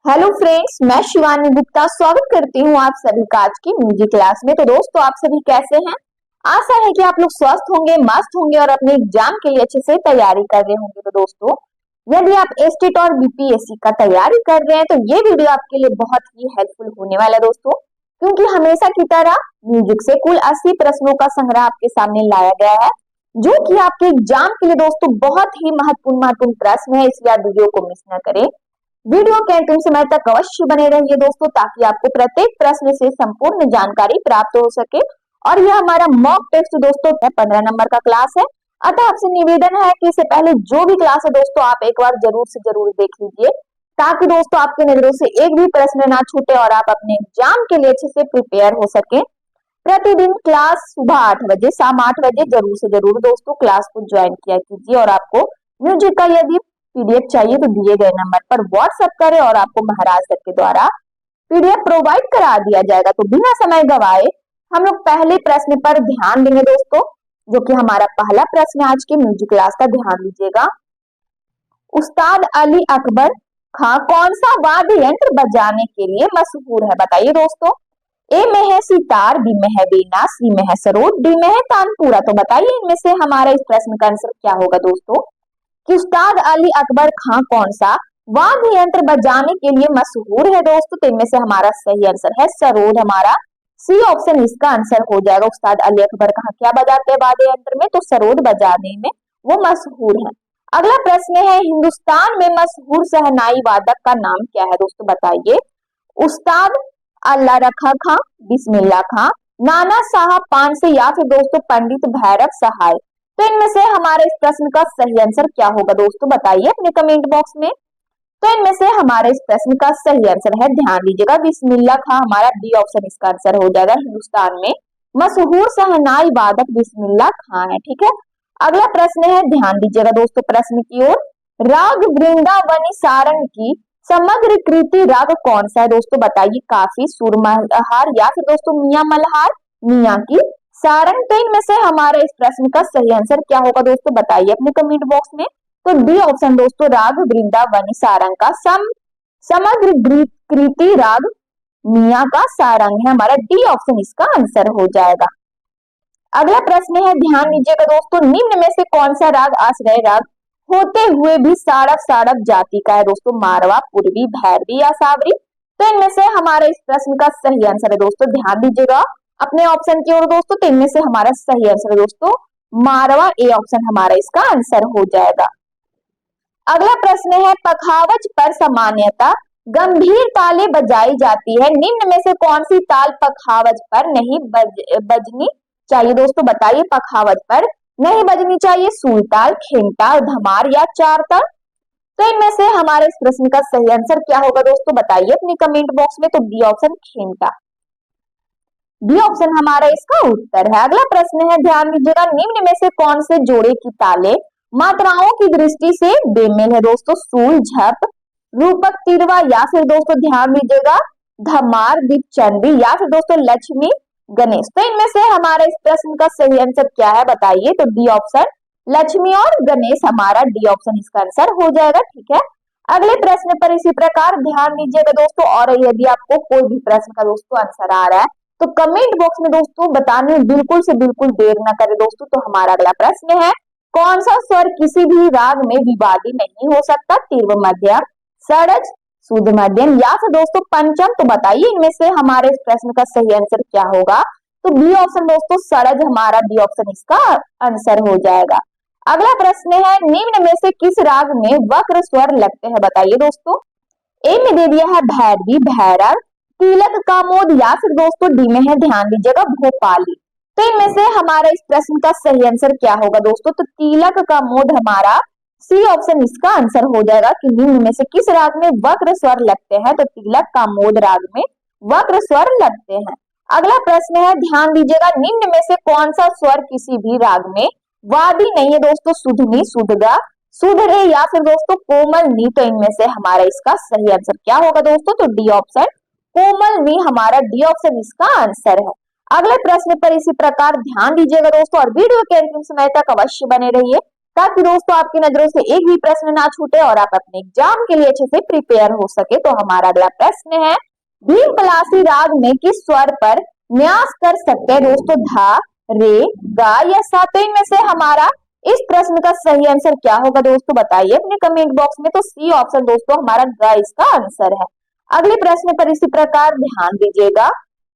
Hello friends, मैं शिवानी गुप्ता स्वागत करती हूँ आप सभी का आज की म्यूजिक क्लास में। तो दोस्तों, आप सभी कैसे हैं? आशा है कि आप लोग स्वस्थ होंगे, मस्त होंगे और अपने एग्जाम के लिए अच्छे से तैयारी कर रहे होंगे। तो दोस्तों, यदि आप एसटेट और बीपीएससी का तैयारी कर रहे हैं तो ये वीडियो आपके लिए बहुत ही हेल्पफुल होने वाला है दोस्तों, क्योंकि हमेशा की तरह म्यूजिक से कुल 80 प्रश्नों का संग्रह आपके सामने लाया गया है, जो कि आपके एग्जाम के लिए दोस्तों बहुत ही महत्वपूर्ण प्रश्न है। इसलिए आप वीडियो को मिस न करें, वीडियो के अंतिम समय तक अवश्य बने रहिए दोस्तों, ताकि आपको प्रत्येक प्रश्न से संपूर्ण जानकारी प्राप्त हो सके। और यह हमारा मॉक टेस्ट दोस्तों 15 नंबर का क्लास है। अतः आपसे निवेदन है कि इससे पहले जो भी क्लास है दोस्तों, आप एक बार जरूर से जरूर देख लीजिए, ताकि दोस्तों आपके नजरों से एक भी प्रश्न ना छूटे और आप अपने एग्जाम के लिए अच्छे से प्रिपेयर हो सके। प्रतिदिन क्लास सुबह 8 बजे, शाम 8 बजे जरूर से जरूर दोस्तों क्लास को ज्वाइन किया कीजिए। और आपको म्यूजिक का यदि पीडीएफ चाहिए तो दिए गए नंबर पर व्हाट्सएप करें और आपको महाराज सर के द्वारा पीडीएफ प्रोवाइड करा दिया जाएगा। तो बिना समय गवाए हम लोग पहले प्रश्न पर ध्यान देंगे दोस्तों, जो कि हमारा पहला प्रश्न है आज के म्यूजिक क्लास का। ध्यान दीजिएगा। उस्ताद अली अकबर खां कौन सा वाद्य यंत्र बजाने के लिए मशहूर है? बताइए दोस्तों। ए में है सितार, बी में है वीणा, सी में है सरोद, डी में है तानपुरा। तो बताइए इनमें से हमारा इस प्रश्न का आंसर क्या होगा दोस्तों, कि उस्ताद अली अकबर खां कौन सा वाद्य यंत्र बजाने के लिए मशहूर है दोस्तों? तो इनमें से हमारा सही आंसर है सरोद। हमारा सी ऑप्शन इसका आंसर हो जाएगा। उस्ताद अली अकबर खां क्या बजाते हैं वाद्य यंत्र में? तो सरोद बजाने में वो मशहूर है। अगला प्रश्न है, हिंदुस्तान में मशहूर शहनाई वादक का नाम क्या है दोस्तों? बताइए। उस्ताद अल्लाह रखा खां, बिस्मिल्लाह खां, नाना साहब पानसे या फिर दोस्तों पंडित भैरव सहाय। तो इनमें से हमारे इस प्रश्न का सही आंसर क्या होगा दोस्तों? बताइए अपने कमेंट बॉक्स में। तो इनमें से हमारे इस प्रश्न का सही आंसर है, ध्यान दीजिएगा, बिस्मिल्लाह खां। हमारा डी ऑप्शन इसका आंसर हो जाएगा। हिंदुस्तान में मशहूर शहनाई वादक बिस्मिल्लाह खां है। ठीक है। अगला प्रश्न है, ध्यान दीजिएगा दोस्तों प्रश्न की ओर। राग वृंदावनी सारंग की समग्र कृति राग कौन सा है दोस्तों? बताइए। काफी, सुर मल्हार या फिर दोस्तों मियां मल्हार, मियां की सारंग। तो इनमें से हमारा इस प्रश्न का सही आंसर क्या होगा दोस्तों? बताइए अपने कमेंट बॉक्स में। तो डी ऑप्शन दोस्तों, राग वृंदावनी सारंग का समग्र कृति राग मियां का सारंग है। हमारा डी ऑप्शन इसका आंसर हो जाएगा। अगला प्रश्न है, ध्यान दीजिएगा दोस्तों, निम्न में से कौन सा राग आश्रय राग होते हुए भी साड़प साड़प जाति का है दोस्तों? मारवा, पूर्वी, भैरवी या सावरी। तो इनमें से हमारा इस प्रश्न का सही आंसर है दोस्तों, ध्यान दीजिएगा अपने ऑप्शन की ओर दोस्तों। तो इनमें से हमारा सही आंसर है दोस्तों मारवा, ए ऑप्शन हमारा इसका आंसर हो जाएगा। अगला प्रश्न है, पखावज पर सामान्यतः गंभीर ताले बजाई जाती है, निम्न में से कौन सी ताल पखावज पर नहीं बजनी चाहिए दोस्तों? बताइए। पखावज पर नहीं बजनी चाहिए सूलताल, खेमताल, धमार या चार ताल। तो इनमें से हमारे इस प्रश्न का सही आंसर क्या होगा दोस्तों? बताइए अपने कमेंट बॉक्स में। तो बी ऑप्शन खेमता, बी ऑप्शन हमारा इसका उत्तर है। अगला प्रश्न है, ध्यान दीजिएगा, निम्न में से कौन से जोड़े की ताले मात्राओं की दृष्टि से बेमेल है दोस्तों? सूल, झप, रूपक, तिरवा या फिर दोस्तों ध्यान दीजिएगा धमार, दीपचंदी या फिर दोस्तों लक्ष्मी गणेश। तो इनमें से हमारा इस प्रश्न का सही आंसर क्या है? बताइए। तो डी ऑप्शन लक्ष्मी और गणेश, हमारा डी ऑप्शन इसका आंसर हो जाएगा। ठीक है। अगले प्रश्न पर इसी प्रकार ध्यान दीजिएगा दोस्तों। और यदि आपको कोई भी प्रश्न का दोस्तों आंसर आ रहा है तो कमेंट बॉक्स में दोस्तों बताने में बिल्कुल से बिल्कुल देर न करें दोस्तों। तो हमारा अगला प्रश्न है, कौन सा स्वर किसी भी राग में विवादी नहीं हो सकता? तीव्र मध्यम, षड्ज, शुद्ध मध्यम या फिर दोस्तों पंचम। तो बताइए इनमें से हमारे इस प्रश्न का सही आंसर क्या होगा? तो बी ऑप्शन दोस्तों षड्ज, हमारा बी ऑप्शन इसका आंसर हो जाएगा। अगला प्रश्न है, निम्न में से किस राग में वक्र स्वर लगते हैं? बताइए दोस्तों। ए में दे दिया है भैरवी, भैरव, तिलक, कामोद या फिर दोस्तों डी में है, ध्यान दीजिएगा, भोपाली। तो इनमें से हमारा इस प्रश्न का सही आंसर क्या होगा दोस्तों? तो तिलक, कामोद, हमारा सी ऑप्शन इसका आंसर हो जाएगा। कि निम्न में से किस राग में वक्र स्वर लगते हैं? तो तिलक, कामोद राग में वक्र स्वर लगते हैं। अगला प्रश्न है, ध्यान दीजिएगा, निम्न में से कौन सा स्वर किसी भी राग में वादी नहीं है दोस्तों? शुद्धनी, शुद्धगा, शुद्ध रे या फिर दोस्तों कोमल नी। तो इनमें से हमारा इसका सही आंसर क्या होगा दोस्तों? तो डी ऑप्शन कोमल नी, हमारा डी ऑप्शन इसका आंसर है। अगले प्रश्न पर इसी प्रकार ध्यान दीजिएगा दोस्तों और वीडियो के अंतिम समय तक अवश्य बने रहिए, ताकि दोस्तों आपकी नजरों से एक भी प्रश्न ना छूटे और आप अपने एग्जाम के लिए अच्छे से प्रिपेयर हो सके। तो हमारा अगला प्रश्न है, भीमपलासी राग में किस स्वर पर न्यास कर सकते हैं दोस्तों? धा, रे, गा या सा? तो इनमें से हमारा इस प्रश्न का सही आंसर क्या होगा दोस्तों, बताइए अपने कमेंट बॉक्स में। तो सी ऑप्शन दोस्तों हमारा गा इसका आंसर है। अगले प्रश्न पर इसी प्रकार ध्यान दीजिएगा,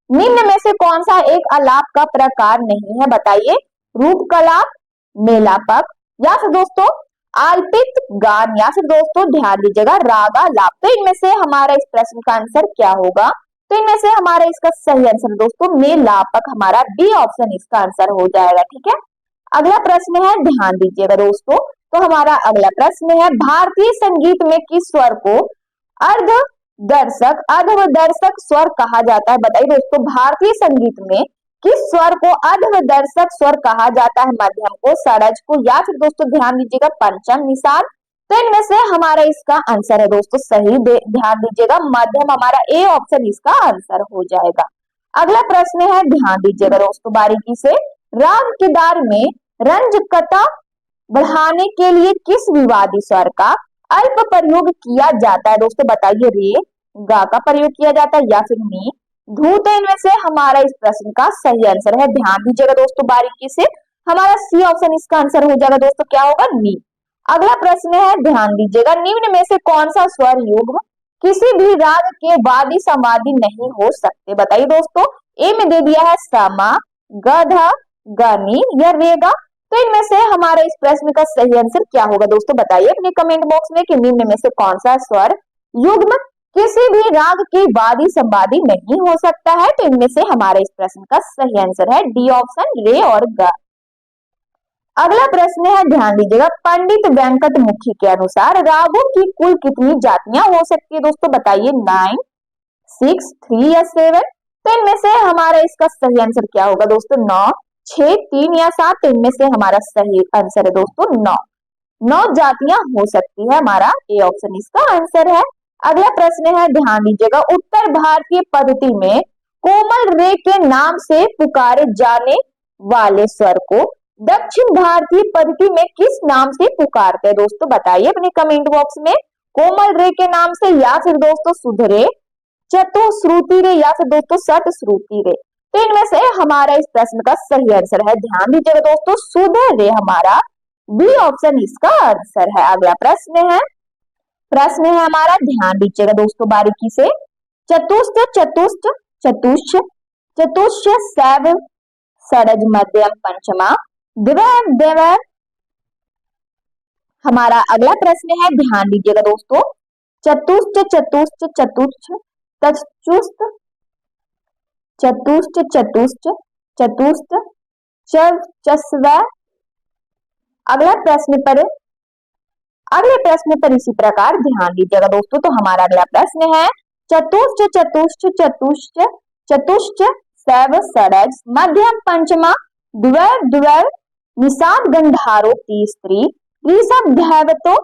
निम्न में से कौन सा एक आलाप का प्रकार नहीं है? बताइए, रूपकलाप, मेलापक या फिर दोस्तों आल्पित गान या फिर दोस्तों ध्यान दीजिएगा रागालाप। तो इनमें से हमारा इस प्रश्न का आंसर क्या होगा? तो इनमें से हमारा इसका सही आंसर दोस्तों मेलापक, हमारा बी ऑप्शन इसका आंसर हो जाएगा। ठीक है, अगला प्रश्न है, ध्यान दीजिएगा दोस्तों। तो हमारा अगला प्रश्न है, भारतीय संगीत में किस स्वर को अर्ध दर्शक अधवदर्शक स्वर कहा जाता है? बताइए दोस्तों, भारतीय संगीत में किस स्वर को अधवदर्शक स्वर कहा जाता है? मध्यम को, षड्ज को या फिर दोस्तों ध्यान दीजिएगा पंचम, निषाद? तो इनमें से हमारा इसका आंसर है दोस्तों सही, ध्यान दीजिएगा मध्यम, हमारा ए ऑप्शन इसका आंसर हो जाएगा। अगला प्रश्न है, ध्यान दीजिएगा दोस्तों बारीकी से, राग केदार में रंजकता बढ़ाने के लिए किस विवादी स्वर का अल्प प्रयोग किया जाता है? दोस्तों बताइए, रे, गा का प्रयोग किया जाता है या फिर नी, धू? तो इनमें से हमारा इस प्रश्न का सही आंसर है, ध्यान दीजिएगा दोस्तों बारीकी से, हमारा सी ऑप्शन इसका आंसर हो जाएगा दोस्तों, क्या होगा? नी। अगला प्रश्न है, ध्यान दीजिएगा, निम्न में से कौन सा स्वर युग्म किसी भी राग के वादी संवादी नहीं हो सकते? बताइए दोस्तों, ए में दे दिया है समा, गधा, गनी या रेगा? तो इनमें से हमारे इस प्रश्न का सही आंसर क्या होगा दोस्तों, बताइए अपने कमेंट बॉक्स में कि निम्न में से कौन सा स्वर युग्म किसी भी राग के वादी संवादी नहीं हो सकता है? तो इनमें से हमारे इस प्रश्न का सही आंसर है डी ऑप्शन, रे और गा। अगला प्रश्न है, ध्यान दीजिएगा, पंडित वेंकट मुखी के अनुसार रागों की कुल कितनी जातियां हो सकती है? दोस्तों बताइए, 9, 6, 3 या 7? तो इनमें से हमारा इसका सही आंसर क्या होगा दोस्तों, 9, 6, 3 या 7? तो इनमें से हमारा सही आंसर है दोस्तों 9 जातियां हो सकती है, हमारा ए ऑप्शन इसका आंसर है। अगला प्रश्न है, ध्यान दीजिएगा, उत्तर भारतीय पद्धति में कोमल रे के नाम से पुकारे जाने वाले स्वर को दक्षिण भारतीय पद्धति में किस नाम से पुकारते हैं? दोस्तों बताइए अपने कमेंट बॉक्स में, कोमल रे के नाम से या फिर दोस्तों सुधरे, चतुश्रुति रे या फिर दोस्तों सतश्रुति रे? तो इनमें से हमारा इस प्रश्न का सही आंसर है, ध्यान दीजिएगा दोस्तों, सुधरे, हमारा बी ऑप्शन इसका आंसर है। अगला प्रश्न है हमारा, ध्यान दीजिएगा दोस्तों बारीकी से, चतुष्ट, चतुष्ट, चतुष्ट, चतुष्ट, सैव, षड्ज, मध्यम, पंचमा, द्वैव, द्वैव। हमारा अगला प्रश्न है, ध्यान दीजिएगा दोस्तों, चतुष्ट, चतुष्ट, चतुष्ट, चतुष्ट, चतुष्ट, चतुष्ट, चतुष्ट, चस्व। अगले प्रश्न पर इसी प्रकार ध्यान दीजिएगा दोस्तों। तो हमारा अगला प्रश्न है, चतुष्ट, चतुष्ट, चतुष्ट, चतुष्ट, सैव, षड्ज, मध्यम, पंचमा, द्वैव, द्वैव, निषाद, गंधारो, तीसरी, ऋषभ, दैवतो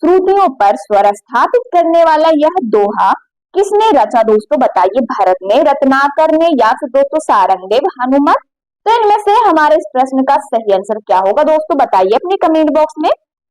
श्रुतियों पर स्वर स्थापित करने वाला यह दोहा किसने रचा? दोस्तों बताइए, भरत ने, रत्नाकर ने या फिर दोस्तों सारंगदेव, हनुमत? तो इनमें से हमारे इस प्रश्न का सही आंसर क्या होगा दोस्तों, बताइए अपने कमेंट बॉक्स में।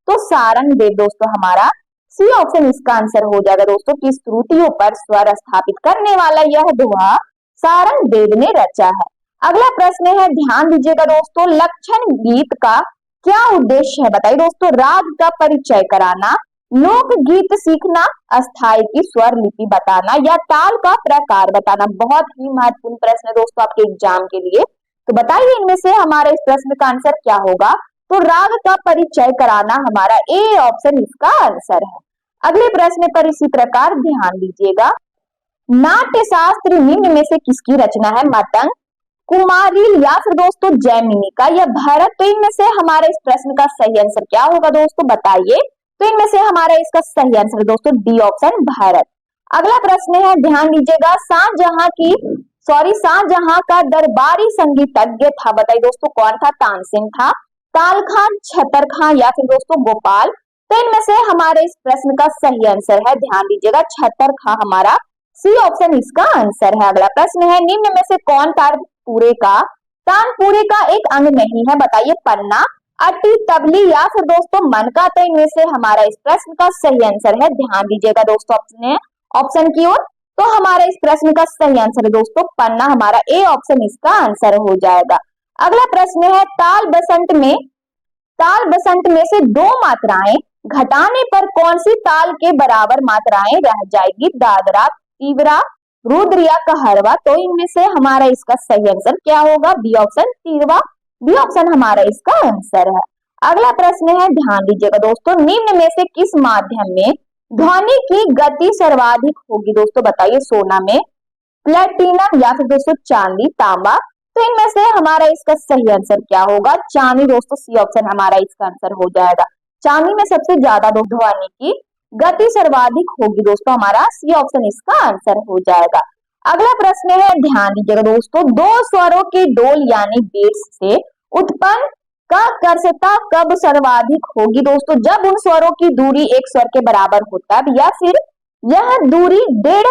तो सारंगदेव दोस्तों, हमारा सी ऑप्शन इसका आंसर हो जाएगा दोस्तों, कि श्रुतियों पर स्वर स्थापित करने वाला यह दोहा सारंगदेव ने रचा है। अगला प्रश्न है, ध्यान दीजिएगा दोस्तों, लक्षण गीत का क्या उद्देश्य है? बताइए दोस्तों, राग का परिचय कराना, लोक गीत सीखना, अस्थाई की स्वर लिपि बताना या ताल का प्रकार बताना? बहुत ही महत्वपूर्ण प्रश्न है दोस्तों आपके एग्जाम के लिए। तो बताइए इनमें से हमारे इस प्रश्न का आंसर क्या होगा? तो राग का परिचय कराना, हमारा ए ऑप्शन इसका आंसर है। अगले प्रश्न पर इसी प्रकार ध्यान दीजिएगा, नाट्य शास्त्र निम्न में से किसकी रचना है? मतंग, कुमारिल या फिर दोस्तों जैमिनिका या भरत? तो इनमें से हमारे इस प्रश्न का सही आंसर क्या होगा दोस्तों, बताइए। तो इनमें से हमारा इसका सही आंसर दोस्तों डी ऑप्शन, भरत। अगला प्रश्न है, ध्यान दीजिएगा, शाहजहां का दरबारी संगीतज्ञ था? बताइए दोस्तों, कौन था? तानसेन था, ताल खान, छतर खां या फिर दोस्तों गोपाल? तो इनमें से हमारे इस प्रश्न का सही आंसर है, ध्यान दीजिएगा, छतर खां, हमारा सी ऑप्शन इसका आंसर है। अगला प्रश्न है, निम्न में से कौन तानपुरे का एक अंग नहीं है? बताइए, पन्ना, अति तबली या फिर दोस्तों मन का। तो इनमें से हमारा इस प्रश्न का सही आंसर है, ध्यान दीजिएगा दोस्तों ऑप्शन की ओर। तो हमारा इस प्रश्न का सही आंसर है दोस्तों पन्ना, हमारा ए ऑप्शन इसका आंसर हो जाएगा। अगला प्रश्न है ताल बसंत में से दो मात्राएं घटाने पर कौन सी ताल के बराबर मात्राएं रह जाएगी? दादरा, तीव्रा, रुद्र या कहरवा। तो इनमें से हमारा इसका सही आंसर क्या होगा? बी ऑप्शन तीव्रा, बी ऑप्शन हमारा इसका आंसर है। अगला प्रश्न है, ध्यान दीजिएगा दोस्तों, निम्न में से किस माध्यम में ध्वनि की गति सर्वाधिक होगी? दोस्तों बताइए, सोना में, प्लेटिनम या फिर दोस्तों चांदी, तांबा। तो इनमें से हमारा इसका सही आंसर क्या होगा? चांदी दोस्तों, सी ऑप्शन हमारा इसका आंसर हो जाएगा। चांदी में सबसे ज्यादा ध्वनि की गति सर्वाधिक होगी दोस्तों, हमारा सी ऑप्शन इसका आंसर हो जाएगा। अगला प्रश्न है, ध्यान दीजिएगा दोस्तों, दो स्वरों के डोल यानी बेट्स से उत्पन्न का कर्षता कब सर्वाधिक होगी? दोस्तों जब उन स्वरों की दूरी एक स्वर के बराबर हो तब, या फिर यह दूरी डेढ़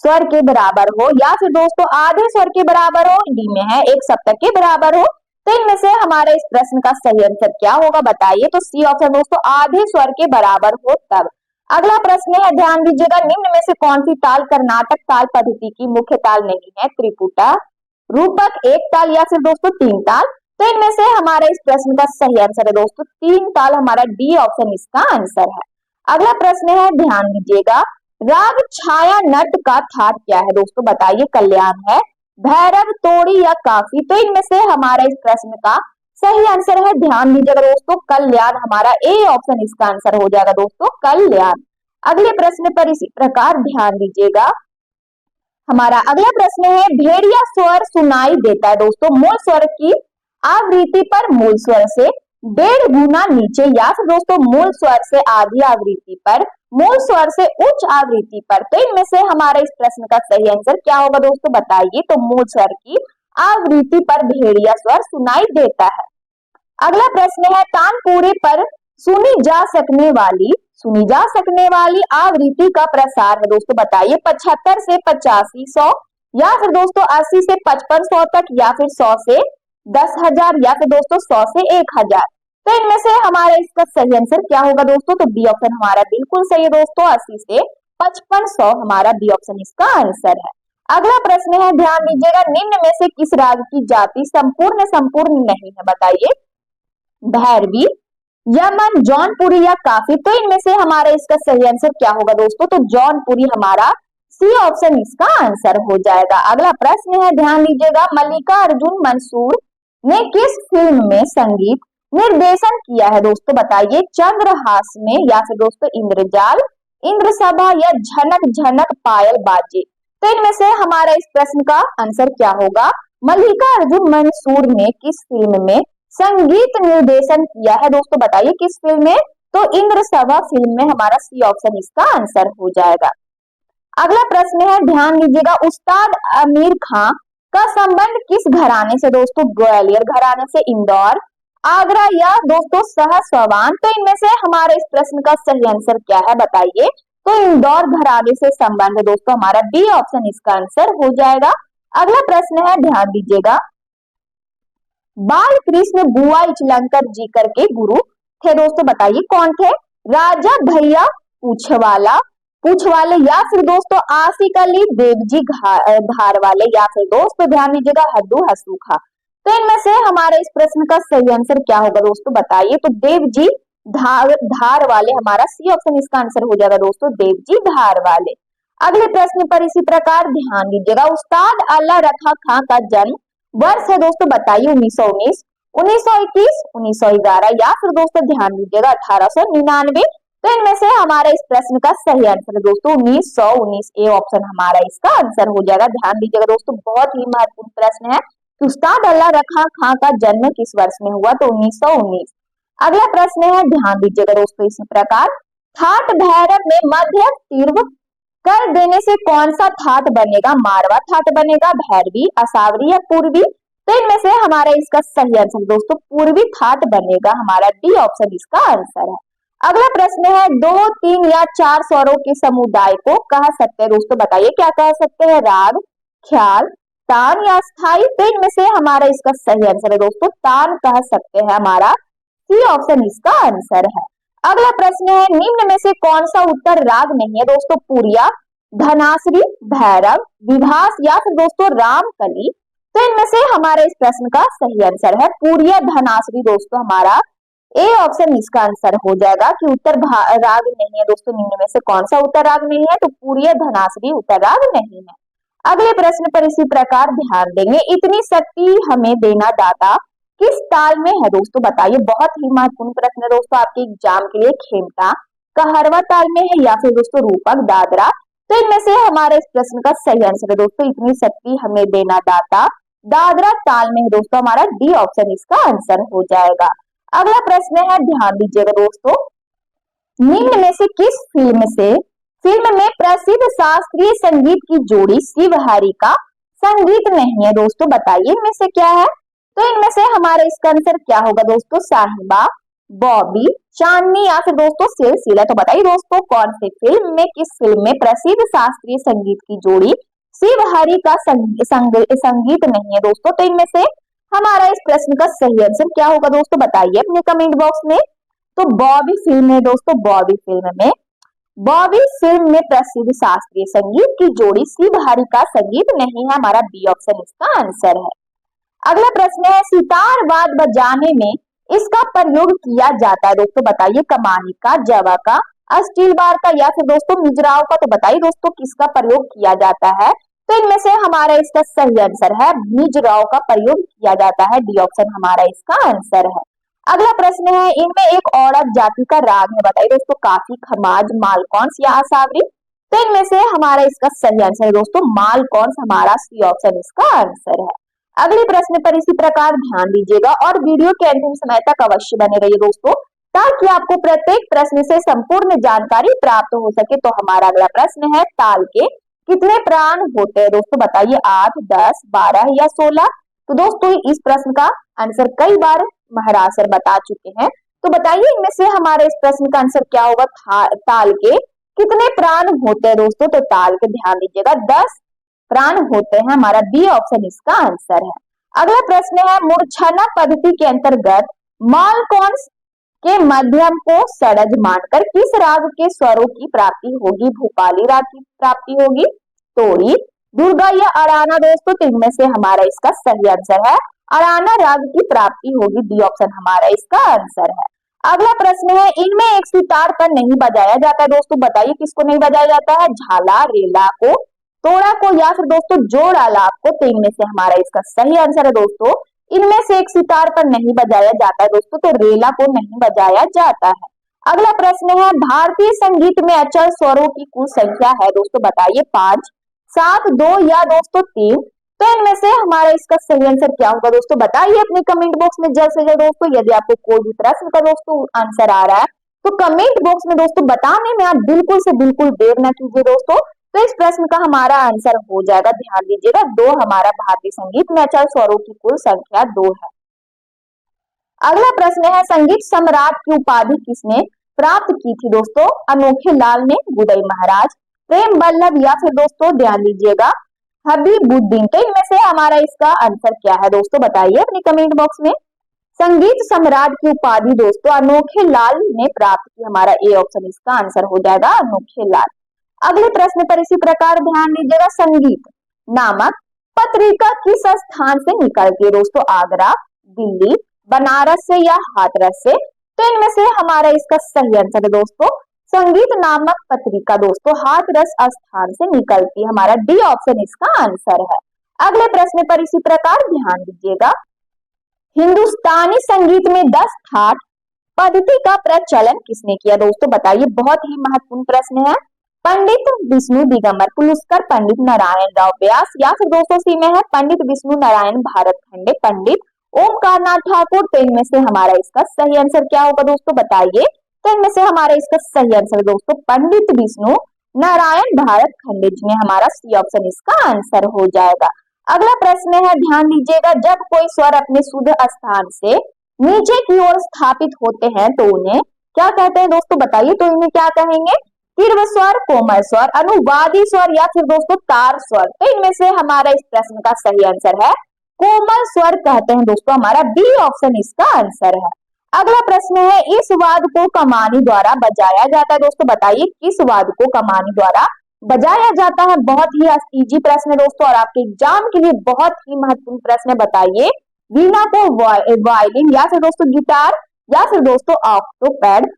स्वर के बराबर हो, या फिर दोस्तों आधे स्वर के बराबर हो, डी में है एक सप्तक के बराबर हो। तो इनमें से हमारे इस प्रश्न का सही आंसर क्या होगा बताइए? तो सी ऑप्शन दोस्तों आधे स्वर के बराबर हो तब। अगला प्रश्न है, ध्यान दीजिएगा, निम्न में से कौन सी ताल कर्नाटक ताल पद्धति की मुख्य ताल नहीं है? त्रिपुटा, रूपक, एक ताल या फिर दोस्तों तीन ताल। तो इनमें से हमारे इस प्रश्न का सही आंसर है दोस्तों तीन ताल, हमारा डी ऑप्शन इसका आंसर है। अगला प्रश्न है, ध्यान दीजिएगा, राग छाया नट का थाट क्या है? दोस्तों बताइए, कल्याण है, भैरव, तोड़ी या काफी। तो इनमें से हमारा इस प्रश्न का सही आंसर है, ध्यान दीजिएगा दोस्तों, कल्याण, हमारा ए ऑप्शन इसका आंसर हो जाएगा दोस्तों कल्याण। अगले प्रश्न पर इसी प्रकार ध्यान दीजिएगा, हमारा अगला प्रश्न है, भेड़िया स्वर सुनाई देता है दोस्तों मूल स्वर की आवृत्ति पर मूल स्वर से 1.5 गुना नीचे, या फिर दोस्तों मूल स्वर से आधी आवृत्ति पर मूल स्वर से उच्च आवृत्ति पर। तो इनमें से हमारा इस प्रश्न का सही आंसर क्या होगा दोस्तों बताइए? तो मूल स्वर की आवृत्ति पर भेड़िया स्वर सुनाई देता है। अगला प्रश्न है, तानपुरे पर सुनी जा सकने वाली आवृत्ति का प्रसार है दोस्तों बताइए, 75 से 85, 100 या फिर दोस्तों 80 से 5500 तक, या फिर 100 से 10,000, या फिर दोस्तों 100 से 1,000। तो इनमें से हमारा इसका सही आंसर क्या होगा दोस्तों? तो बी ऑप्शन हमारा बिल्कुल सही है दोस्तों, 80 से 5500 हमारा बी ऑप्शन इसका आंसर है। अगला प्रश्न है, ध्यान दीजिएगा, निम्न में से किस राग की जाति संपूर्ण नहीं है? बताइए, भैरवी, यमन, जौनपुरी या काफी। तो इनमें से हमारा इसका सही आंसर क्या होगा दोस्तों? तो जौनपुरी हमारा सी ऑप्शन इसका आंसर हो जाएगा। अगला प्रश्न है, ध्यान दीजिएगा, मल्लिका अर्जुन मंसूर ने किस फिल्म में संगीत निर्देशन किया है? दोस्तों बताइए, चंद्रहास में, या फिर दोस्तों इंद्रजाल, इंद्रसभा या झनक झनक पायल बाजे। तो इनमें से हमारा इस प्रश्न का आंसर क्या होगा? मल्लिका अर्जुन मंसूर ने किस फिल्म में संगीत निर्देशन किया है? दोस्तों बताइए किस फिल्म में? तो इंद्रसभा फिल्म में, हमारा सी ऑप्शन इसका आंसर हो जाएगा। अगला प्रश्न है, ध्यान दीजिएगा, उस्ताद आमिर खान का संबंध किस घराने से? दोस्तों ग्वालियर घराने से, इंदौर, आगरा या दोस्तों सहसवान। तो इनमें से हमारे इस प्रश्न का सही आंसर क्या है बताइए? तो इंदौर घराने से संबंध है दोस्तों, हमारा बी ऑप्शन इसका आंसर हो जाएगा। अगला प्रश्न है, ध्यान दीजिएगा, बाल कृष्ण बुआ इचलंकर जी करके गुरु थे दोस्तों, बताइए कौन थे? राजा भैया पूछवाले, या फिर दोस्तों आसिक अली देवजी धार वाले, या फिर दोस्तों ध्यान दीजिएगा हद्दू हसूखा। तो इनमें से हमारे इस प्रश्न का सही आंसर क्या होगा दोस्तों बताइए? तो देवजी धार वाले, हमारा सी ऑप्शन इसका आंसर हो जाएगा दोस्तों देवजी धार वाले। अगले प्रश्न पर इसी प्रकार ध्यान दीजिएगा, उस्ताद अल्लाह रखा खां का जन्म वर्ष है दोस्तों बताइए, 1919, 1921, 1911, या फिर दोस्तों ध्यान दीजिएगा 1899। तो इनमें से हमारा इस प्रश्न का सही आंसर है दोस्तों 1919, ए ऑप्शन हमारा इसका आंसर हो जाएगा। ध्यान दीजिएगा दोस्तों, बहुत ही महत्वपूर्ण प्रश्न है, उस्ताद अल्लाह रखा खां का जन्म किस वर्ष में हुआ? तो 1919। अगला प्रश्न है, ध्यान दीजिएगा दोस्तों इसी प्रकार, ठाट भैरव में मध्य तीव्र कर देने से कौन सा ठाट बनेगा? मारवा ठाट बनेगा, भैरवी, असावरी या पूर्वी। तो इनमें से हमारा इसका सही आंसर दोस्तों पूर्वी ठाट बनेगा, हमारा डी ऑप्शन इसका आंसर है। अगला प्रश्न है, 2, 3 या 4 स्वरों के समुदाय को कह सकते हैं दोस्तों, बताइए क्या कह सकते हैं? राग, ख्याल, तान या स्थाई। तो इनमें से हमारा इसका सही आंसर है दोस्तों तान कह सकते हैं, हमारा सी ऑप्शन इसका आंसर है। अगला प्रश्न है, निम्न में से कौन सा उत्तर राग नहीं है दोस्तों? पूरिया, धनाश्री, भैरव, विभास या फिर दोस्तों रामकली। तो इनमें से हमारे इस प्रश्न का सही आंसर है पूरिया धनाश्री दोस्तों, हमारा ए ऑप्शन इसका आंसर हो जाएगा कि उत्तर राग नहीं है दोस्तों। निम्न में से कौन सा उत्तर राग नहीं है? तो पूरिया धनाश्री उत्तर राग नहीं है। अगले प्रश्न पर इसी प्रकार ध्यान देंगे, इतनी शक्ति हमें देना दाता किस ताल में है दोस्तों? बताइए, बहुत ही महत्वपूर्ण प्रश्न है दोस्तों आपके एग्जाम के लिए। खेमता, कहरवा ताल में है या फिर दोस्तों रूपक, दादरा। तो इनमें से हमारे इस प्रश्न का सही आंसर है दोस्तों, इतनी शक्ति हमें देना दाता दादरा ताल में है दोस्तों, हमारा डी ऑप्शन इसका आंसर हो जाएगा। अगला प्रश्न है, ध्यान दीजिएगा दोस्तों, निम्न में से किस फिल्म में प्रसिद्ध शास्त्रीय संगीत की जोड़ी शिव हरि का संगीत नहीं है दोस्तों? बताइए इनमें से क्या है? तो इनमें से हमारा इसका आंसर क्या होगा दोस्तों? साहिबा, बॉबी, चांदनी या फिर दोस्तों सिलसिला। तो बताइए दोस्तों, कौन सी फिल्म में, किस फिल्म में प्रसिद्ध शास्त्रीय संगीत की जोड़ी शिव हरि का संगीत नहीं है दोस्तों? तो इनमें से हमारा इस प्रश्न का सही आंसर क्या होगा दोस्तों? बताइए अपने कमेंट बॉक्स में। तो बॉबी फिल्म है दोस्तों, बॉबी फिल्म में प्रसिद्ध शास्त्रीय संगीत की जोड़ी शिव हरि का संगीत नहीं है, हमारा बी ऑप्शन इसका आंसर है। अगला प्रश्न है, सितार वाद्य बजाने में इसका प्रयोग किया जाता है दोस्तों? बताइए, कमानी का, जवा का, स्टील बार का या फिर दोस्तों मिजराव का। तो बताइए दोस्तों, किसका प्रयोग किया जाता है? तो इनमें से हमारा इसका सही आंसर है मिजराव का प्रयोग किया जाता है, डी ऑप्शन हमारा इसका आंसर है। अगला प्रश्न है, इनमें एक औरत जाति का राग है। बताइए दोस्तों, काफी, खमाज, मालकौंस या आसावरी। तो इनमें से हमारा इसका सही आंसर है दोस्तों मालकौंस, हमारा सी ऑप्शन इसका आंसर है। अगले प्रश्न पर इसी प्रकार ध्यान दीजिएगा और वीडियो के अंतिम समय तक अवश्य बने रहिए दोस्तों, ताकि आपको प्रत्येक प्रश्न से संपूर्ण जानकारी प्राप्त हो सके। तो हमारा अगला प्रश्न है, ताल के कितने प्राण होते हैं दोस्तों? बताइए, 8, 10, 12 या 16। तो दोस्तों इस प्रश्न का आंसर कई बार महाराज सर बता चुके हैं, तो बताइए इनमें से हमारे इस प्रश्न का आंसर क्या होगा? ताल के कितने प्राण होते हैं दोस्तों? तो ताल के ध्यान दीजिएगा 10 प्राण होते हैं, हमारा बी ऑप्शन इसका आंसर है। अगला प्रश्न है, मूर्छना पद्धति के अंतर्गत मालकौंस के मध्यम को षड्ज मानकर किस राग के स्वरों की प्राप्ति होगी? भूपाली राग की प्राप्ति होगी, तोड़ी, दुर्गा या अड़ाना दोस्तों? तो इनमें से हमारा इसका सही आंसर है अड़ाना राग की प्राप्ति होगी, डी ऑप्शन हमारा इसका आंसर है। अगला प्रश्न है, इनमें एक सितार पर नहीं बजाया जाता है दोस्तों? बताइए किसको नहीं बजाया जाता है? झाला, रेला को, तोड़ा को या फिर दोस्तों जोड़ आलाप को? तो इनमें से हमारा इसका सही आंसर है दोस्तों, इनमें से एक सितार पर नहीं बजाया जाता है दोस्तों, तो रेला को नहीं बजाया जाता है। अगला प्रश्न है, भारतीय संगीत में अचल स्वरों की कुल संख्या है दोस्तों? बताइए, 5, 7, 2 या दोस्तों 3। तो इनमें से हमारा इसका सही आंसर क्या होगा दोस्तों? बताइए अपने कमेंट बॉक्स में जल्द से जल्द दोस्तों। यदि आपको कोई भी प्रश्न का दोस्तों आंसर आ रहा है तो कमेंट बॉक्स में दोस्तों बताने में आप बिल्कुल से बिल्कुल देर ना कीजिए दोस्तों। तो इस प्रश्न का हमारा आंसर हो जाएगा, ध्यान दीजिएगा 2, हमारा भारतीय संगीत में अचल स्वरों की कुल संख्या 2 है। अगला प्रश्न है, संगीत सम्राट की उपाधि किसने प्राप्त की थी दोस्तों? अनोखे लाल ने, गुदई महाराज, प्रेम वल्लभ या फिर दोस्तों ध्यान दीजिएगा हबीबुद्दीन। तो इनमें से हमारा इसका आंसर क्या है दोस्तों? बताइए अपने कमेंट बॉक्स में। संगीत सम्राट की उपाधि दोस्तों अनोखे लाल ने प्राप्त की, हमारा ए ऑप्शन इसका आंसर हो जाएगा अनोखे लाल। अगले प्रश्न पर इसी प्रकार ध्यान दीजिएगा, संगीत नामक पत्रिका किस स्थान से निकलती है दोस्तों? आगरा, दिल्ली, बनारस से या हाथरस से? तो इनमें से हमारा इसका सही आंसर है दोस्तों संगीत नामक पत्रिका दोस्तों हाथरस स्थान से निकलती है, हमारा डी ऑप्शन इसका आंसर है। अगले प्रश्न पर इसी प्रकार ध्यान दीजिएगा, हिंदुस्तानी संगीत में 10 ठाट पद्धति का प्रचलन किसने किया दोस्तों? बताइए, बहुत ही महत्वपूर्ण प्रश्न है। पंडित विष्णु दिगंबर पुलस्कर, पंडित नारायण राव व्यास या फिर दोस्तों सी में है पंडित विष्णु नारायण भारत खंडे, पंडित ओमकार नाथ ठाकुर। तो इनमें से हमारा इसका सही आंसर क्या होगा दोस्तों? बताइए। तो इनमें से हमारा इसका सही आंसर दोस्तों पंडित विष्णु नारायण भारत खंडे जी में, हमारा सी ऑप्शन इसका आंसर हो जाएगा। अगला प्रश्न है, ध्यान दीजिएगा, जब कोई स्वर अपने शुद्ध स्थान से नीचे की ओर स्थापित होते हैं तो उन्हें क्या कहते हैं दोस्तों? बताइए। तो इन्हें क्या कहेंगे? तीव्र स्वर, कोमल स्वर, अनुवादी स्वर या फिर दोस्तों तार स्वर। तो इनमें से हमारा इस प्रश्न का सही आंसर है कोमल स्वर कहते हैं दोस्तों, हमारा बी ऑप्शन इसका आंसर है। अगला प्रश्न है, इस वाद्य को कमानी द्वारा बजाया जाता है। दोस्तों बताइए किस वाद्य को कमानी द्वारा बजाया जाता है। बहुत ही इजी प्रश्न है दोस्तों और आपके एग्जाम के लिए बहुत ही महत्वपूर्ण प्रश्न है। बताइए वीणा को वायलिन या फिर दोस्तों गिटार या फिर दोस्तों ऑक्टोपैड।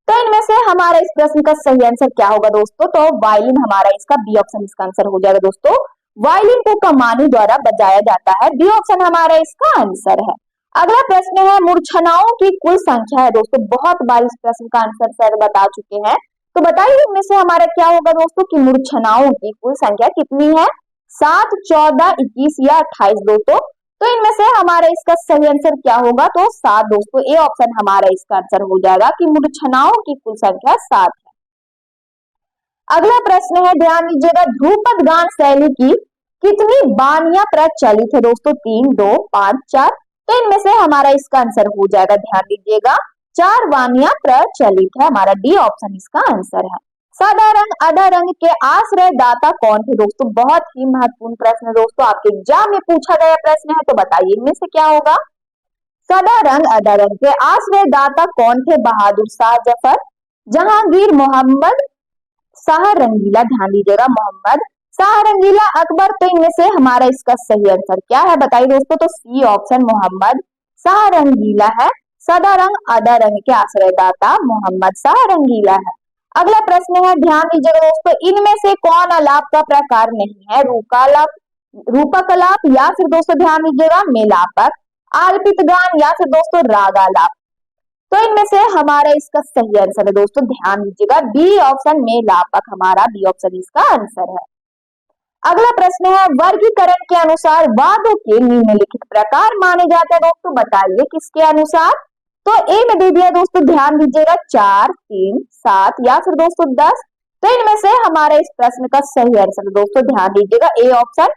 तो इनमें से हमारा इस प्रश्न का सही आंसर क्या होगा दोस्तों? तो वायलिन हमारा इसका बी ऑप्शन इसका आंसर हो जाएगा दोस्तों। वायलिन को कमानी द्वारा बजाया जाता है, बी ऑप्शन हमारा इसका आंसर है। अगला प्रश्न है, मूर्छनाओं की कुल संख्या है। दोस्तों बहुत बार इस प्रश्न का आंसर सर बता चुके हैं, तो बताइए इनमें से हमारा क्या होगा दोस्तों कि मूर्छनाओं की कुल संख्या कितनी है? 7, 14, 21 या 28 दोस्तों। तो इनमें से हमारा इसका सही आंसर क्या होगा? तो 7 दोस्तों, ए ऑप्शन हमारा इसका आंसर हो जाएगा कि मूर्छनाओं की कुल संख्या 7 है। अगला प्रश्न है, ध्यान दीजिएगा, ध्रुपद गान शैली की कितनी बानियां प्रचलित है? दोस्तों 3, 2, 5, 4। तो इनमें से हमारा इसका आंसर हो जाएगा, ध्यान दीजिएगा, 4 वानियां प्रचलित है। हमारा डी ऑप्शन इसका आंसर है। सदा रंग अदा रंग के आश्रय दाता कौन थे? दोस्तों बहुत ही महत्वपूर्ण प्रश्न है दोस्तों, आपके एग्जाम में पूछा गया प्रश्न है, तो बताइए इनमें से क्या होगा? सदा रंग अदा रंग के आश्रय दाता कौन थे? बहादुर शाह जफर, जहांगीर, मोहम्मद शाह रंगीला। ध्यान दीजिएगा, मोहम्मद शाह रंगीला, अकबर। तो इनमें से हमारा इसका सही आंसर क्या है? बताइए दोस्तों। तो सी ऑप्शन मोहम्मद शाह रंगीला है। सदा रंग अदा रंग के आश्रयदाता मोहम्मद शाह रंगीला है। अगला प्रश्न है, ध्यान दीजिएगा दोस्तों, इनमें से कौन आलाप का प्रकार नहीं है? रूपालाप, रूपक आलाप या फिर दोस्तों ध्यान दीजिएगा मेलापक, आलपित गान या फिर दोस्तों रागालाप। तो इनमें से हमारा इसका सही आंसर है दोस्तों, ध्यान दीजिएगा, बी ऑप्शन मेलापक हमारा बी ऑप्शन इसका आंसर है। अगला प्रश्न है, वर्गीकरण के अनुसार वाद्यों के निम्नलिखित प्रकार माने जाते हैं। दोस्तों बताइए किसके अनुसार? तो ए में दे दिया दोस्तों, ध्यान दीजिएगा, 4, 3, 7 या फिर दोस्तों 10। तो इनमें से हमारा इस प्रश्न का सही आंसर दोस्तों ध्यान दीजिएगा, ए ऑप्शन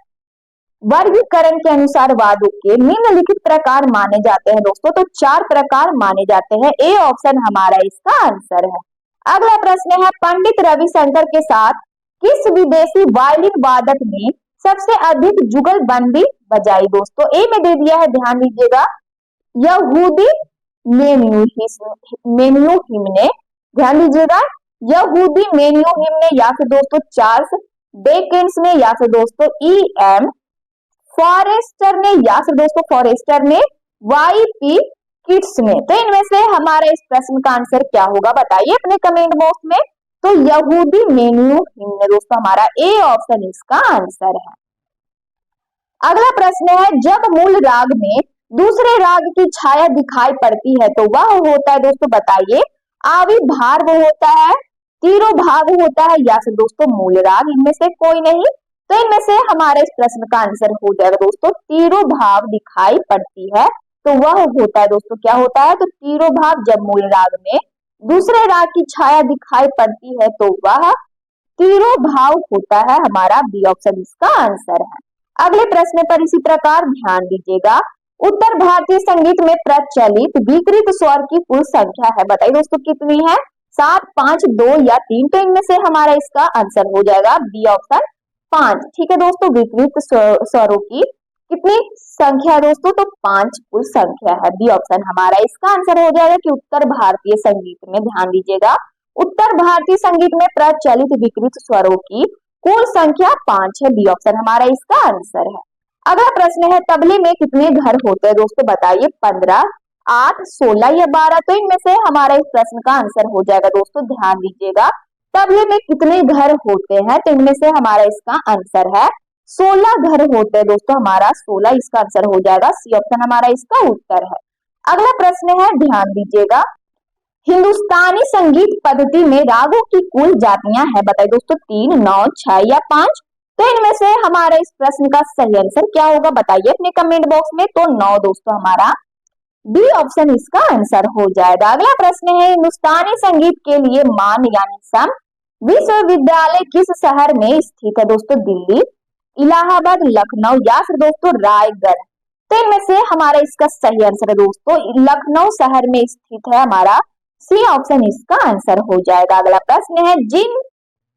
वर्गीकरण के अनुसार वाद्यों के निम्नलिखित प्रकार माने जाते हैं। दोस्तों तो 4 प्रकार माने जाते हैं, ए ऑप्शन हमारा इसका आंसर है। अगला प्रश्न है, पंडित रविशंकर के साथ किस विदेशी वायलिन वादक ने सबसे अधिक जुगलबंदी बजाई? दोस्तों ए में दे दिया है, ध्यान दीजिएगा, यहूदी मेन्यूहिम ने। ध्यान दीजिएगा, यहूदी मेन्यूहिम ने या फिर दोस्तों चार्ल्स डेकेंस ने या फिर दोस्तों E.M. फॉरेस्टर ने या फिर दोस्तों फॉरेस्टर ने, Y.P. किट्स ने। तो इनमें से हमारा इस प्रश्न का आंसर क्या होगा? बताइए अपने कमेंट बॉक्स में। तो यहूदी मेन्यूहिम ने दोस्तों हमारा ए ऑप्शन इसका आंसर है। अगला प्रश्न है, जब मूल राग में दूसरे राग की छाया दिखाई पड़ती है तो वह होता है। दोस्तों बताइए, आविर्भाव होता है, तिरोभाव होता है या फिर दोस्तों मूल राग, इनमें से कोई नहीं। तो इनमें से हमारे इस प्रश्न का आंसर हो जाएगा दोस्तों, तिरोभाव दिखाई पड़ती है तो वह होता है दोस्तों, क्या होता है? तो तिरोभाव जब मूल राग में दूसरे राग की छाया दिखाई पड़ती है तो वह तिरोभाव होता है, हमारा बी ऑप्शन इसका आंसर है। अगले प्रश्न पर इसी प्रकार ध्यान दीजिएगा, उत्तर भारतीय संगीत में प्रचलित विकृत स्वर की कुल संख्या है। बताइए दोस्तों कितनी है? 7, 5, 2 या 3। तो इनमें से हमारा इसका आंसर हो जाएगा बी ऑप्शन 5। ठीक है दोस्तों, विकृत स्वरों की कितनी संख्या है दोस्तों? तो 5 कुल संख्या है, बी ऑप्शन हमारा इसका आंसर हो जाएगा कि उत्तर भारतीय संगीत में, ध्यान दीजिएगा, उत्तर भारतीय संगीत में प्रचलित विकृत स्वरों की कुल संख्या 5 है, बी ऑप्शन हमारा इसका आंसर है। अगला प्रश्न है, तबले में कितने घर होते हैं? दोस्तों बताइए, 15, 8, 16 या 12। तो इनमें से हमारा इस प्रश्न का आंसर हो जाएगा दोस्तों, ध्यान दीजिएगा, तबले में कितने घर होते हैं? तो इनमें से हमारा इसका आंसर है 16 घर होते हैं दोस्तों, हमारा 16 इसका आंसर हो जाएगा, सी ऑप्शन हमारा इसका उत्तर है। अगला प्रश्न है, ध्यान दीजिएगा, हिंदुस्तानी संगीत पद्धति में रागों की कुल जातियां है। बताइए दोस्तों, 3, 9, 6 या 5। तो इनमें से हमारा इस प्रश्न का सही आंसर क्या होगा? बताइए अपने कमेंट बॉक्स में। तो 9 दोस्तों, हमारा बी ऑप्शन इसका आंसर हो जाएगा। अगला प्रश्न है, हिंदुस्तानी संगीत के लिए मान यानी सम विश्वविद्यालय किस शहर में स्थित है? दोस्तों दिल्ली, इलाहाबाद, लखनऊ या फिर दोस्तों रायगढ़। तो इनमें से हमारा इसका सही आंसर है दोस्तों, लखनऊ शहर में स्थित है, हमारा सी ऑप्शन इसका आंसर हो जाएगा। अगला प्रश्न है,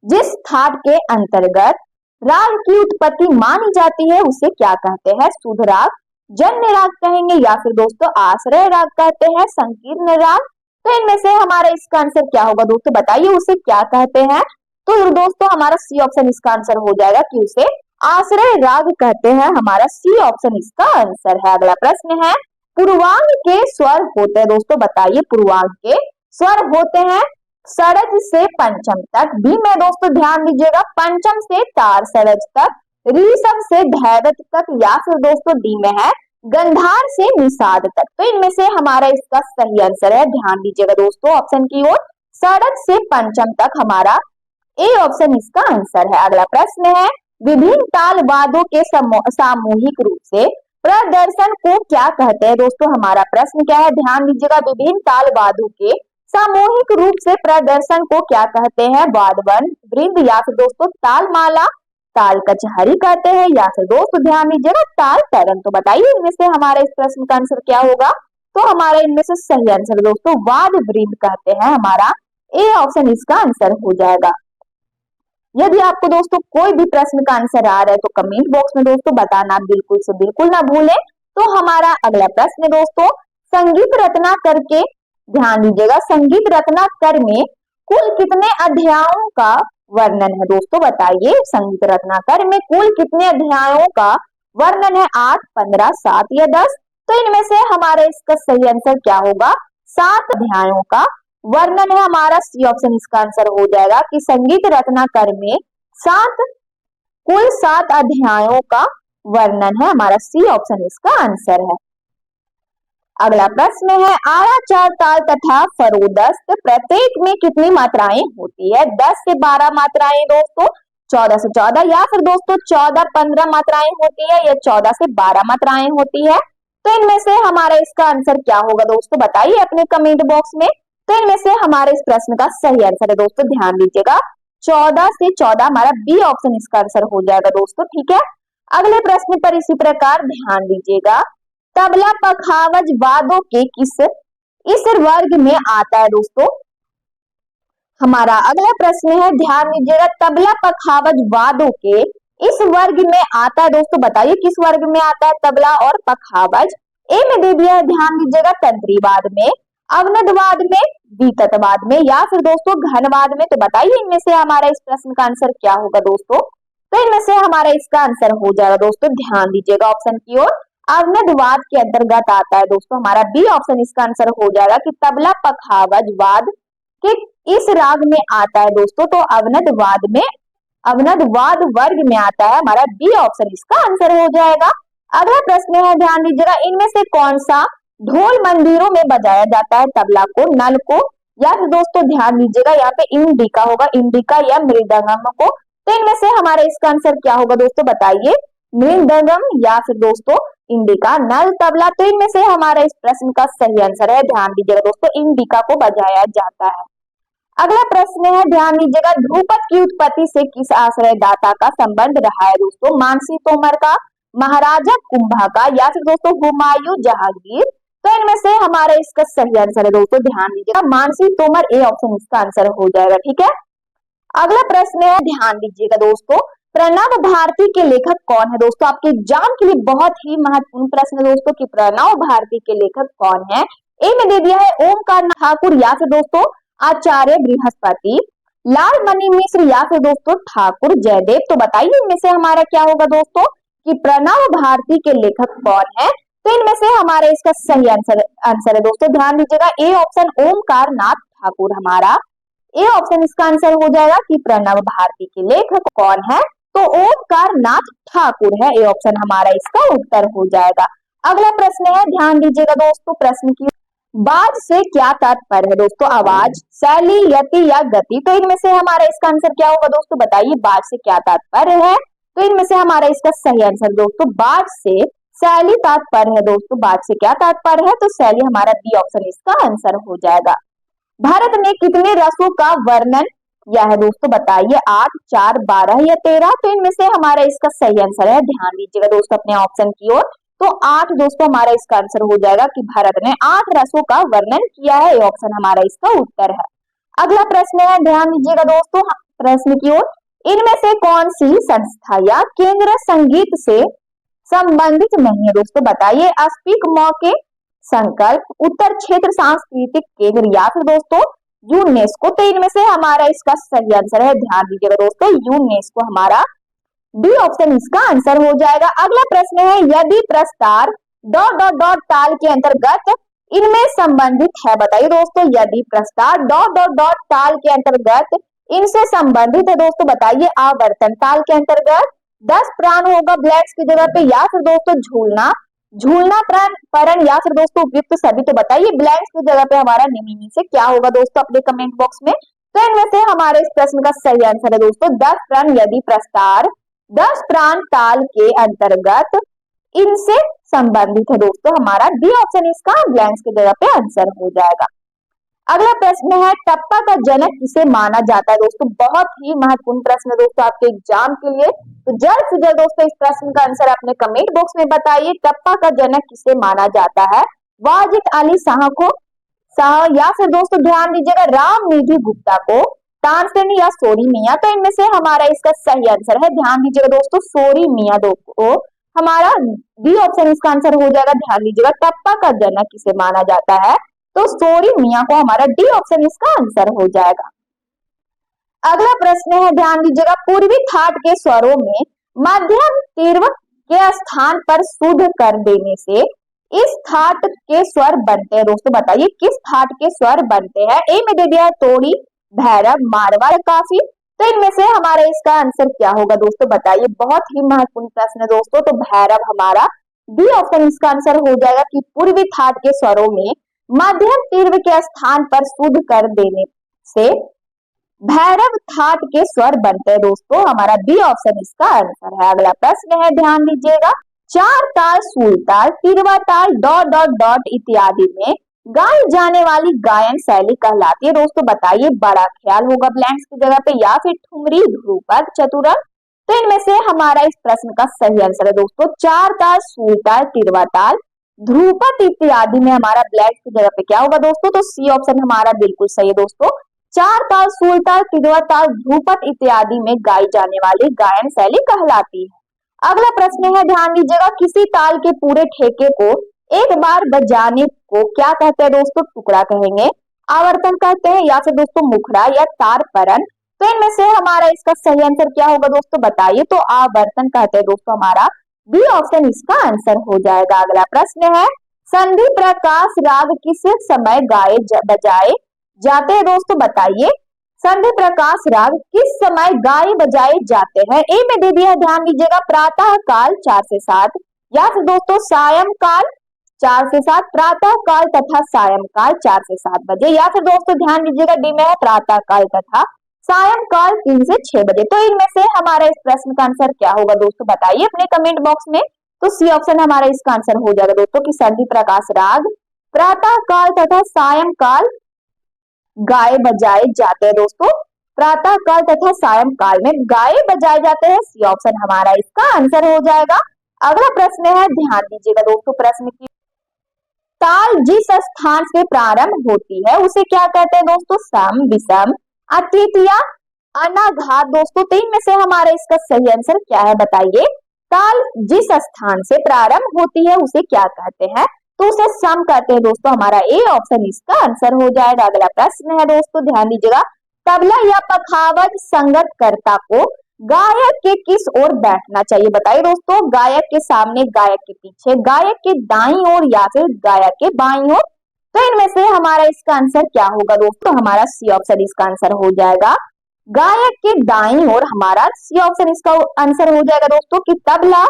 जिस थाट के अंतर्गत राग की उत्पत्ति मानी जाती है उसे क्या कहते हैं? शुद्ध राग, जन्य राग कहेंगे या फिर दोस्तों आश्रय राग कहते हैं, संकीर्ण राग। तो इनमें से हमारा इसका आंसर क्या होगा दोस्तों, बताइए उसे क्या कहते हैं। तो दोस्तों हमारा सी ऑप्शन इसका आंसर हो जाएगा कि उसे आश्रय राग कहते हैं। हमारा सी ऑप्शन इसका आंसर है। अगला प्रश्न है, पूर्वांग के स्वर होते हैं दोस्तों, बताइए पूर्वांग के स्वर होते हैं सरज से पंचम तक। बी में दोस्तों ध्यान दीजिएगा पंचम से तार सरज तक, ऋषभ से धैवत तक, या फिर दोस्तों डी में है गंधार से निषाद तक। तो इनमें से हमारा इसका सही आंसर है, ध्यान दीजिएगा दोस्तों ऑप्शन की ओर, सरज से पंचम तक हमारा ए ऑप्शन इसका आंसर है। अगला प्रश्न है, विभिन्न ताल वाद्यों के सामूहिक रूप से प्रदर्शन को क्या कहते हैं दोस्तों। हमारा प्रश्न क्या है, ध्यान दीजिएगा, विभिन्न ताल वाद्यों के सामूहिक रूप से प्रदर्शन को क्या कहते हैं। वाद्यवन वृंद, या फिर दोस्तों तालमाला, ताल कचहरी कहते हैं, या फिर दोस्तों ध्यान दीजिएगा ताल तरंग। तो बताइए इनमें से हमारे इस प्रश्न का आंसर क्या होगा। तो हमारा इनमें से सही आंसर दोस्तों वाद वृंद कहते हैं। हमारा ए ऑप्शन इसका आंसर हो जाएगा। यदि आपको दोस्तों कोई भी प्रश्न का आंसर आ रहा है तो कमेंट बॉक्स में दोस्तों बताना बिल्कुल से बिल्कुल ना भूलें। तो हमारा अगला प्रश्न दोस्तों, संगीत रत्नाकर के, ध्यान दीजिएगा, संगीत रत्नाकर में कुल कितने अध्यायों का वर्णन है दोस्तों, बताइए संगीत रत्नाकर में कुल कितने अध्यायों का वर्णन है। 8, 15, 7 या 10। तो इनमें से हमारे इसका सही आंसर क्या होगा, 7 अध्यायों का वर्णन है। हमारा सी ऑप्शन इसका आंसर हो जाएगा कि संगीत रत्नाकर में कुल 7 अध्यायों का वर्णन है। हमारा सी ऑप्शन इसका आंसर है। अगला प्रश्न है, आरा, चार ताल तथा फरोदस्त प्रत्येक में कितनी मात्राएं होती है। 10 से 12 मात्राएं दोस्तों, 14 से 14, या फिर दोस्तों 14, 15 मात्राएं होती है, या 14 से 12 मात्राएं होती है। तो इनमें से हमारा इसका आंसर क्या होगा दोस्तों, बताइए अपने कमेंट बॉक्स में। तो इनमें से हमारे इस प्रश्न का सही आंसर है दोस्तों, ध्यान दीजिएगा 14 से 14, हमारा बी ऑप्शन इसका आंसर हो जाएगा दोस्तों, ठीक है। अगले प्रश्न पर इसी प्रकार ध्यान दीजिएगा, तबला पखावज वादों के इस वर्ग में आता है दोस्तों। हमारा अगला प्रश्न है, ध्यान दीजिएगा, तबला पखावज वादों के इस वर्ग में आता है दोस्तों, बताइए किस वर्ग में आता है तबला और पखावज। ए में दे दिया है, ध्यान दीजिएगा, तंत्रीवाद में, अवनदवाद में, द्वितत्वाद में, या फिर दोस्तों घनवाद में। तो बताइए इनमें से हमारा इस प्रश्न का आंसर क्या होगा दोस्तों। तो इनमें से हमारा इसका आंसर हो जाएगा दोस्तों, ध्यान दीजिएगा ऑप्शन की ओर, अवनदवाद के अंतर्गत आता है दोस्तों। हमारा बी ऑप्शन इसका आंसर हो जाएगा कि तबला पखावज वाद के इस राग में आता है दोस्तों। तो अवनदवाद वर्ग में आता है। हमारा बी ऑप्शन इसका आंसर हो जाएगा। अगला प्रश्न है, ध्यान दीजिएगा, इनमें से कौन सा ढोल मंदिरों में बजाया जाता है, तबला को, नल को, या फिर दोस्तों ध्यान दीजिएगा यहाँ पे इंडिका होगा, इंडिका या मृदंगम को। तो इनमें से हमारा इसका आंसर क्या होगा दोस्तों, बताइए मृदंगम या फिर दोस्तों इंडिका, नल, तबला। तो इनमें से हमारा इस प्रश्न का सही आंसर है, ध्यान दीजिएगा दोस्तों, इंडिका को बजाया जाता है। अगला प्रश्न है, ध्यान दीजिएगा, ध्रुपद की उत्पत्ति से किस आश्रयदाता का संबंध रहा है दोस्तों। मानसी तोमर का, महाराजा कुंभा का, या फिर दोस्तों हुमायूं जहांगीर। तो इनमें से हमारा इसका सही आंसर है दोस्तों, ध्यान दीजिएगा, मानसी तोमर, ए ऑप्शन इसका आंसर हो जाएगा, ठीक है। अगला प्रश्न है, ध्यान दीजिएगा दोस्तों, प्रणव भारती के लेखक कौन है दोस्तों। आपके एग्जाम के लिए बहुत ही महत्वपूर्ण प्रश्न है दोस्तों कि प्रणव भारती के लेखक कौन है। ए में दे दिया है ओमकार ठाकुर, या फिर दोस्तों आचार्य बृहस्पति, लाल मणि मिश्र, या फिर दोस्तों ठाकुर जयदेव। तो बताइए इनमें से हमारा क्या होगा दोस्तों कि प्रणव भारती के लेखक कौन है। तो इनमें से हमारा इसका सही आंसर है दोस्तों, ध्यान दीजिएगा, ए ऑप्शन ओमकार नाथ ठाकुर। हमारा ए ऑप्शन इसका आंसर हो जाएगा कि प्रणव भारती के लेखक कौन है, तो ओमकार नाथ ठाकुर है। ए ऑप्शन हमारा इसका उत्तर हो जाएगा। अगला प्रश्न है, ध्यान दीजिएगा दोस्तों, प्रश्न की बाज से क्या तात्पर्य है दोस्तों। आवाज, शैली, यति या गति। तो इनमें से हमारा इसका आंसर क्या होगा दोस्तों, बताइए बाज से क्या तात्पर्य है। तो इनमें से हमारा इसका सही आंसर दोस्तों, बाज से शैली तात्पर्य है दोस्तों। बाज से क्या तात्पर्य है, तो शैली, हमारा बी ऑप्शन इसका आंसर हो जाएगा। भारत ने कितने रसों का वर्णन किया है दोस्तों, बताइए 8, 4, 12 या 13। तो इनमें से हमारा इसका सही आंसर है, ध्यान दीजिएगा दोस्तों अपने ऑप्शन की ओर, तो 8 दोस्तों हमारा इसका आंसर हो जाएगा कि भारत ने 8 रसों का वर्णन किया है। ये ऑप्शन हमारा इसका उत्तर है। अगला प्रश्न है, ध्यान दीजिएगा दोस्तों प्रश्न की ओर, इनमें से कौन सी संस्था या केंद्र संगीत से संबंधित नहीं है दोस्तों, बताइए। स्पीक मौके, संकल्प, उत्तर क्षेत्र सांस्कृतिक केंद्र या फिर दोस्तों यूनेस्को। तो इनमें से हमारा इसका सही आंसर है, ध्यान दीजिएगा दोस्तों, यूनेस्को हमारा डी ऑप्शन इसका आंसर हो जाएगा। अगला प्रश्न है, यदि प्रस्तार डॉट डॉट डॉट ताल के अंतर्गत इनमें संबंधित है, बताइए दोस्तों। यदि प्रस्तार डॉट डॉट डॉट ताल के अंतर्गत इनसे संबंधित है दोस्तों, बताइए। आवर्तन ताल के अंतर्गत 10 प्राण होगा ब्लैक्स की जगह पे, या फिर दोस्तों झूलना, झूलना परण, या फिर दोस्तों उपयुक्त सभी। तो बताइए ब्लैंक्स की जगह पे हमारा निम्न में से क्या होगा दोस्तों, अपने कमेंट बॉक्स में। तो इनमें से हमारे इस प्रश्न का सही आंसर है दोस्तों 10 प्राण। यदि प्रस्तार 10 प्राण ताल के अंतर्गत इनसे संबंधित है दोस्तों, हमारा डी ऑप्शन इसका ब्लैंक्स की जगह पे आंसर हो जाएगा। अगला प्रश्न है, टप्पा का जनक किसे माना जाता है दोस्तों। बहुत ही महत्वपूर्ण प्रश्न है दोस्तों आपके एग्जाम के लिए। तो जल्द से जल्द दोस्तों इस प्रश्न का आंसर अपने कमेंट बॉक्स में बताइए। टप्पा का जनक किसे माना जाता है, वाजिद अली शाह को, या फिर दोस्तों ध्यान दीजिएगा रामनिधि गुप्ता को, तानसेन या सोरी मियां। तो इनमें से हमारा इसका सही आंसर है, ध्यान दीजिएगा दोस्तों, सोरी मियां को हमारा डी ऑप्शन इसका आंसर हो जाएगा। ध्यान दीजिएगा टप्पा का जनक किसे माना जाता है, तो सोरी मियां को हमारा डी ऑप्शन इसका आंसर हो जाएगा। अगला प्रश्न है, ध्यान दीजिएगा, पूर्वी थाट के स्वरों में मध्यम तीव्र के स्थान पर शुद्ध कर देने से इस थाट के स्वर बनते हैं दोस्तों, बताइए किस थाट के स्वर बनते हैं। ए में दे दिया तोड़ी, भैरव, मारवाड़, काफी। तो इनमें से हमारा इसका आंसर क्या होगा दोस्तों, बताइए। बहुत ही महत्वपूर्ण प्रश्न है दोस्तों। तो भैरव हमारा डी ऑप्शन इसका आंसर हो जाएगा कि पूर्वी थाट के स्वरों में मध्यम तीव्र के स्थान पर शुद्ध कर देने से भैरव थाट के स्वर बनते हैं दोस्तों, हमारा बी ऑप्शन इसका आंसर है। अगला प्रश्न है, ध्यान दीजिएगा, चार ताल, सूल ताल, तिरवा ताल, डॉट डॉट डॉट इत्यादि में गाई जाने वाली गायन शैली कहलाती है दोस्तों, बताइए। बड़ा ख्याल होगा ब्लैंक्स की जगह पे, या फिर ठुमरी, ध्रुपद, चतुरंग। तो इनमें से हमारा इस प्रश्न का सही आंसर है दोस्तों चार ताल, सूल ताल, तिरवा ताल, ध्रुपद इत्यादि में हमारा ब्लैंक्स की जगह पे क्या होगा दोस्तों, तो सी ऑप्शन हमारा बिल्कुल सही है दोस्तों। चार ताल, सूल ताल, तिरवा ताल, ध्रुपद इत्यादि में गाई जाने वाली गायन शैली कहलाती है। अगला प्रश्न है, ध्यान दीजिएगा, किसी ताल के पूरे ठेके को एक बार बजाने को क्या कहते हैं दोस्तों, टुकड़ा कहेंगे, आवर्तन कहते हैं, या फिर दोस्तों मुखड़ा या तारपरन। तो इनमें से हमारा इसका सही आंसर क्या होगा दोस्तों, बताइए। तो आवर्तन कहते हैं दोस्तों, हमारा बी ऑप्शन इसका आंसर हो जाएगा। अगला प्रश्न है, संधि प्रकाश राग किस समय गाए बजाए जाते हैं दोस्तों, बताइए। संधि प्रकाश राग किस समय गाए बजाए जाते हैं। ए में दे दिया, ध्यान दीजिएगा, प्रातः काल 4 से 7, या फिर दोस्तों सायं काल 4 से 7, प्रातः काल तथा सायं काल 4 से 7 बजे, या फिर दोस्तों ध्यान दीजिएगा डी में है प्रातः काल तथा सायं काल 3 से 6 बजे। तो इनमें से हमारा इस प्रश्न का आंसर क्या होगा दोस्तों, बताइए अपने कमेंट बॉक्स में। तो सी ऑप्शन हमारा इसका आंसर हो जाएगा दोस्तों कि संधि प्रकाश राग प्रातः काल तथा सायं काल गाए बजाए जाते हैं दोस्तों, प्रातः काल तथा सायं काल में गाए बजाए जाते हैं। सी ऑप्शन हमारा इसका आंसर हो जाएगा। अगला प्रश्न है, ध्यान दीजिएगा दोस्तों, प्रश्न की ताल जिस स्थान से प्रारंभ होती है उसे क्या कहते हैं दोस्तों, सम, विषम, अतृतीया, अनाघात दोस्तों। तो इनमें से हमारा इसका सही आंसर क्या है, बताइए। ताल जिस स्थान से प्रारंभ होती है उसे क्या कहते हैं, तो उसे सम कहते हैं दोस्तों, हमारा ए ऑप्शन इसका आंसर हो जाएगा। अगला प्रश्न है दोस्तों, ध्यान दीजिएगा, तबला या पखावज संगत कर्ता को गायक के किस ओर बैठना चाहिए, बताइए दोस्तों। गायक के सामने, गायक के पीछे, गायक के दाईं ओर, या फिर गायक के बाईं ओर। तो इनमें से हमारा इसका आंसर क्या होगा दोस्तों, हमारा सी ऑप्शन इसका आंसर हो जाएगा। गायक के दाईं ओर हमारा सी ऑप्शन इसका आंसर हो जाएगा दोस्तों कि तबला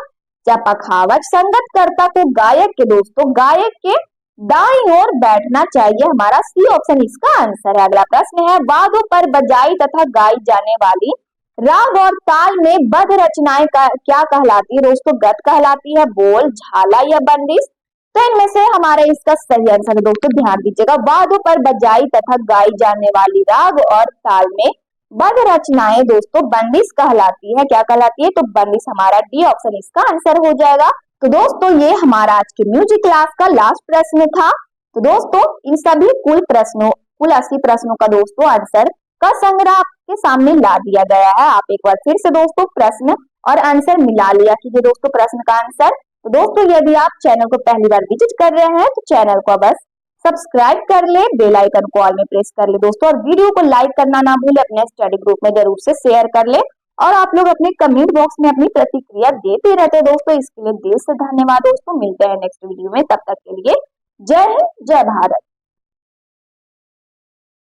या पखावज संगत कर्ता को गायक के दोस्तों गायक के दाईं ओर बैठना चाहिए, हमारा सी ऑप्शन इसका आंसर है। अगला प्रश्न है, वाद्यों पर बजाई तथा गाई जाने वाली राग और ताल में बद्ध रचनाएं क्या कहलाती है दोस्तों, गत कहलाती है, बोल, झाला या बंदिश। तो इनमें से हमारा इसका सही आंसर है दोस्तों, ध्यान दीजिएगा, वाद्यों पर बजाई तथा गाई जाने वाली राग और ताल में बद्ध रचनाएं दोस्तों बंदिश कहलाती है, क्या कहलाती है, तो बंदिश हमारा डी ऑप्शन इसका आंसर हो जाएगा। तो दोस्तों ये हमारा आज के म्यूजिक क्लास का लास्ट प्रश्न था। तो दोस्तों इन सभी कुल 80 प्रश्नों का दोस्तों आंसर का संग्रह के सामने ला दिया गया है। आप एक बार फिर से दोस्तों प्रश्न और आंसर मिला लिया कीजिए दोस्तों प्रश्न का आंसर। तो दोस्तों यदि आप चैनल को पहली बार विजिट कर रहे हैं तो चैनल को बस सब्सक्राइब कर ले, बेल आइकन को ऑल में प्रेस कर ले दोस्तों, और वीडियो को लाइक करना ना भूले, अपने स्टडी ग्रुप में जरूर से शेयर कर ले, और आप लोग अपने कमेंट बॉक्स में अपनी प्रतिक्रिया देते रहते हैं दोस्तों। इसके लिए दिल से धन्यवाद दोस्तों। मिलते हैं नेक्स्ट वीडियो में, तब तक के लिए जय हिंद, जय भारत।